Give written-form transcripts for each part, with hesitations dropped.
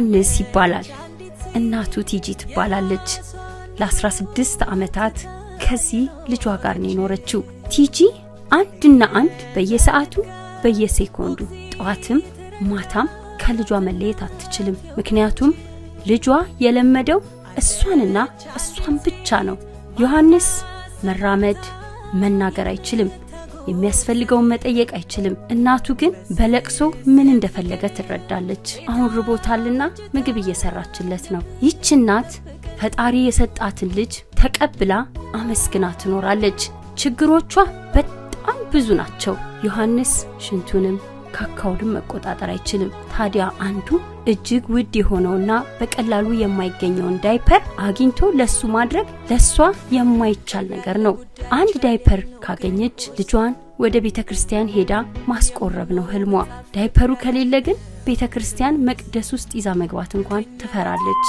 ዮሐንስ ይባላል። እናቱ ቲጂ ትባላለች። ለ16 ዓመታት ከዚህ ልጇ ጋር ነው የኖረችው። ቲጂ አንድና አንድ በየሰዓቱ በየሴኮንዱ ጧትም ማታም ከልጇ መለየት አትችልም። ምክንያቱም ልጇ የለመደው እሷንና እሷን ብቻ ነው። ዮሐንስ መራመድ መናገር አይችልም። የሚያስፈልገው መጠየቅ አይችልም። እናቱ ግን በለቅሶ ምን እንደፈለገ ትረዳለች። አሁን ርቦታልና ምግብ እየሰራችለት ነው። ይህች እናት ፈጣሪ የሰጣትን ልጅ ተቀብላ አመስግና ትኖራለች። ችግሮቿ በጣም ብዙ ናቸው። ዮሐንስ ሽንቱንም ካካውድም መቆጣጠር አይችልም። ታዲያ አንዱ እጅግ ውድ የሆነውና በቀላሉ የማይገኘውን ዳይፐር አግኝቶ ለሱ ማድረግ ለሷ የማይቻል ነገር ነው። አንድ ዳይፐር ካገኘች ልጇን ወደ ቤተክርስቲያን ሄዳ ማስቆረብ ነው ህልሟ። ዳይፐሩ ከሌለ ግን ቤተክርስቲያን መቅደስ ውስጥ ይዛ መግባት እንኳን ትፈራለች።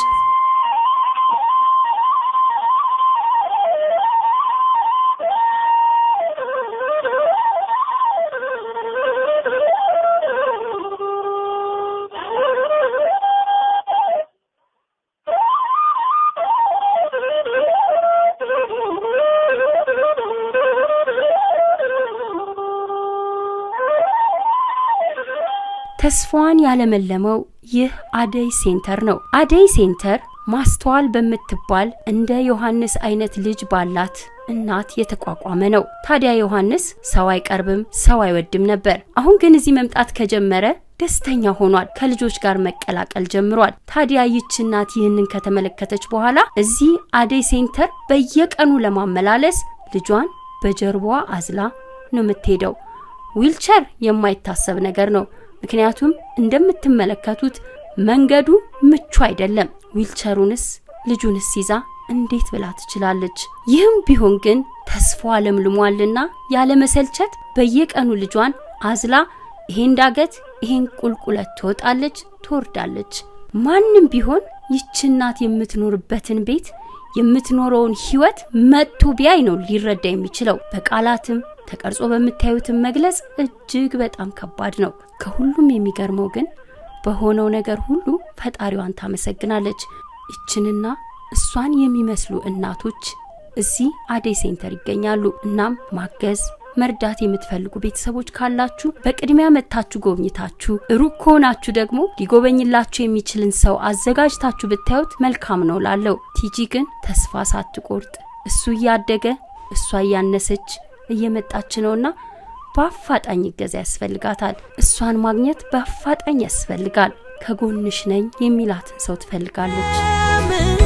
ተስፋዋን ያለመለመው ይህ አደይ ሴንተር ነው። አደይ ሴንተር ማስተዋል በምትባል እንደ ዮሐንስ አይነት ልጅ ባላት እናት የተቋቋመ ነው። ታዲያ ዮሐንስ ሰው አይቀርብም፣ ሰው አይወድም ነበር። አሁን ግን እዚህ መምጣት ከጀመረ ደስተኛ ሆኗል። ከልጆች ጋር መቀላቀል ጀምሯል። ታዲያ ይህች እናት ይህንን ከተመለከተች በኋላ እዚህ አደይ ሴንተር በየቀኑ ለማመላለስ ልጇን በጀርባዋ አዝላ ነው የምትሄደው። ዊልቸር የማይታሰብ ነገር ነው። ምክንያቱም እንደምትመለከቱት መንገዱ ምቹ አይደለም። ዊልቸሩንስ ልጁንስ ይዛ እንዴት ብላ ትችላለች? ይህም ቢሆን ግን ተስፋዋ ለምልሟልና ያለ መሰልቸት በየቀኑ ልጇን አዝላ ይሄን ዳገት ይሄን ቁልቁለት ትወጣለች፣ ትወርዳለች። ማንንም ቢሆን ይህች እናት የምትኖርበትን ቤት የምትኖረውን ህይወት መጥቶ ቢያይ ነው ሊረዳ የሚችለው። በቃላትም ተቀርጾ በመታዩትም መግለጽ እጅግ በጣም ከባድ ነው። ከሁሉም የሚገርመው ግን በሆነው ነገር ሁሉ ፈጣሪዋን ታመሰግናለች። እችንና እሷን የሚመስሉ እናቶች እዚህ አደይ ሴንተር ይገኛሉ። እናም ማገዝ መርዳት የምትፈልጉ ቤተሰቦች ካላችሁ በቅድሚያ መታችሁ ጎብኝታችሁ ሩቅ ከሆናችሁ ደግሞ ሊጎበኝላችሁ የሚችልን ሰው አዘጋጅታችሁ ብታዩት መልካም ነው ላለው። ቲጂ ግን ተስፋ ሳትቆርጥ እሱ ያደገ እሷ ያነሰች እየመጣች ነውና በአፋጣኝ ገዛ ያስፈልጋታል። እሷን ማግኘት በአፋጣኝ ያስፈልጋል። ከጎንሽ ነኝ የሚላትን ሰው ትፈልጋለች።